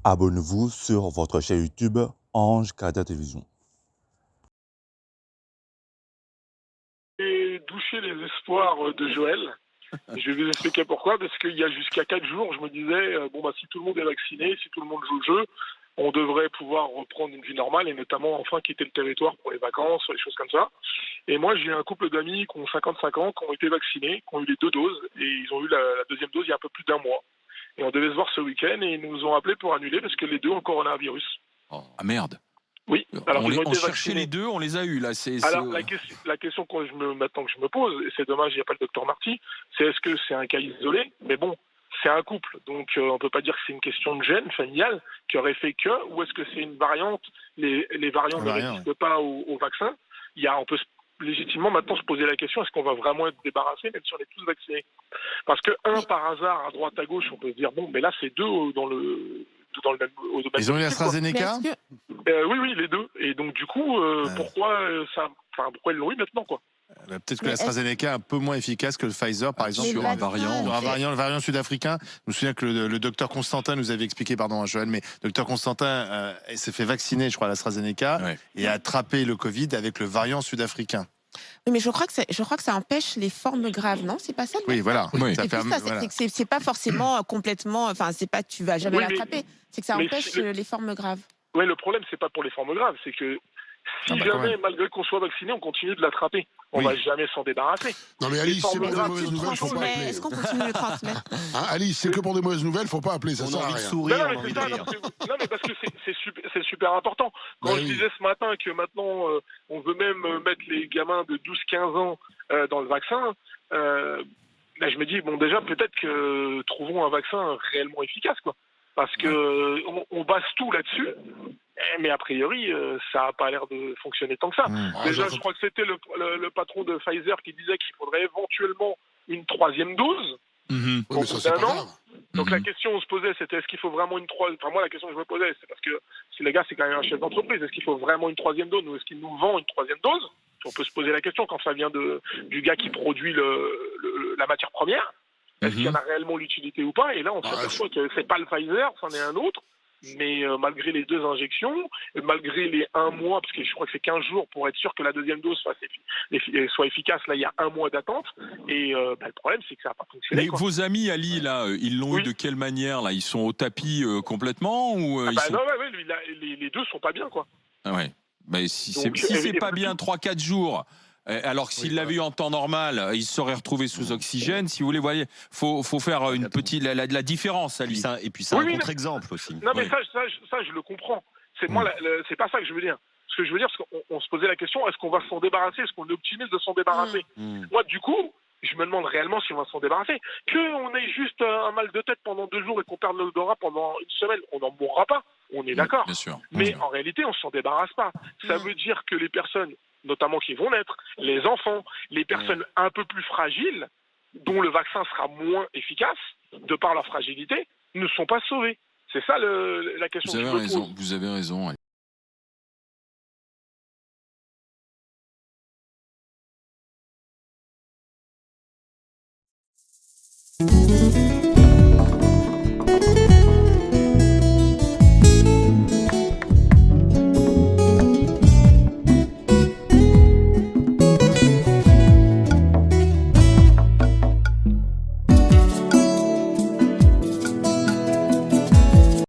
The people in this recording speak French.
Abonnez-vous sur votre chaîne YouTube Ange Carter Télévision. Et doucher les espoirs de Joël. Je vais vous expliquer pourquoi, parce qu'il y a jusqu'à 4 jours, je me disais, si tout le monde est vacciné, si tout le monde joue le jeu, on devrait pouvoir reprendre une vie normale et notamment enfin quitter le territoire pour les vacances, les choses comme ça. Et moi, j'ai un couple d'amis qui ont 55 ans, qui ont été vaccinés, qui ont eu les 2 doses, et ils ont eu la deuxième dose il y a un peu plus d'1 mois. Et on devait se voir ce week-end, et ils nous ont appelés pour annuler parce que les 2 ont le coronavirus. Oh, ah merde. Oui, alors on cherchait les 2, on les a eus là. Alors la question maintenant que je me pose, et c'est dommage, il n'y a pas le docteur Marty, c'est est-ce que c'est un cas isolé? Mais bon, c'est un couple, donc on ne peut pas dire que c'est une question de gène familial qui aurait fait que, ou est-ce que c'est une variante, les variants ne résistent pas au vaccin. On peut légitimement maintenant se poser la question, est-ce qu'on va vraiment être débarrassé même si on est tous vaccinés? Parce que par hasard, à droite, à gauche, on peut se dire, bon, mais là c'est 2 dans le même... Ils ont eu l'AstraZeneca? Oui, les 2. Et donc, du coup, pourquoi ils l'ont eu maintenant, quoi? Peut-être que l'AstraZeneca est un peu moins efficace que le Pfizer, par exemple, sur un variant. Le variant sud-africain. Je me souviens que le docteur Constantin nous avait expliqué, pardon, Joël, mais le docteur Constantin s'est fait vacciner, je crois, à l'AstraZeneca, et a attrapé le Covid avec le variant sud-africain. Oui, mais je crois que ça empêche les formes graves, non? C'est pas ça? Oui, voilà. Oui. C'est pas forcément complètement. Enfin, c'est pas tu vas jamais l'attraper. C'est que ça empêche les formes graves. Oui, le problème, c'est pas pour les formes graves, c'est que si jamais, malgré qu'on soit vacciné, on continue de l'attraper, on va jamais s'en débarrasser. Non mais Alice, c'est pour des mauvaises nouvelles, faut pas appeler. Est-ce qu'on continue de le transmettre? Alice, c'est que pour des mauvaises nouvelles, faut pas appeler, ça sert à rien. Non mais parce que c'est super important. Quand je disais ce matin que maintenant on veut même mettre les gamins de 12-15 ans dans le vaccin, là je me dis bon déjà peut-être que trouvons un vaccin réellement efficace, quoi. Parce que on base tout là-dessus, mais a priori, ça n'a pas l'air de fonctionner tant que ça. Déjà, je crois que c'était le patron de Pfizer qui disait qu'il faudrait éventuellement une 3e dose. Oui, mais ça, c'est pas grave. Donc la question on se posait, c'était est-ce qu'il faut vraiment une 3e... Enfin moi, la question que je me posais, c'est parce que si le gars, c'est quand même un chef d'entreprise, est-ce qu'il faut vraiment une 3e dose ou est-ce qu'il nous vend une 3e dose? On peut se poser la question quand ça vient du gars qui produit la matière première. Est-ce qu'il y en a réellement l'utilité ou pas? Et là, on s'aperçoit que c'est pas le Pfizer, c'en est un autre. Mais malgré les 2 injections, malgré les 1 mois, parce que je crois que c'est 15 jours pour être sûr que la 2e dose soit efficace, là il y a 1 mois d'attente. Et le problème, c'est que ça n'a pas fonctionné. Mais vos amis Ali, là, ils l'ont eu de quelle manière là? Ils sont au tapis complètement ou Non, les 2 sont pas bien, quoi. Ah ouais. Mais si c'est pas bien 3-4 jours. Alors que s'il l'avait eu en temps normal, il se serait retrouvé sous oxygène. Si vous voulez, voyez, faut faire une petite la différence. Ali. Et puis c'est un contre-exemple aussi. Non mais ça je le comprends. C'est moi, c'est pas ça que je veux dire. Ce que je veux dire, c'est qu'on se posait la question, est-ce qu'on va s'en débarrasser? Est-ce qu'on est optimiste de s'en débarrasser? Moi, du coup, je me demande réellement si on va s'en débarrasser. Qu'on ait juste un mal de tête pendant 2 jours et qu'on perde l'odorat pendant 1 semaine, on n'en mourra pas. On est d'accord. Bien sûr. Mais en réalité, on s'en débarrasse pas. Ça veut dire que les personnes, notamment qui vont naître, les enfants, les personnes un peu plus fragiles, dont le vaccin sera moins efficace, de par leur fragilité, ne sont pas sauvés. C'est ça la question que je me pose. Vous avez raison. Ouais.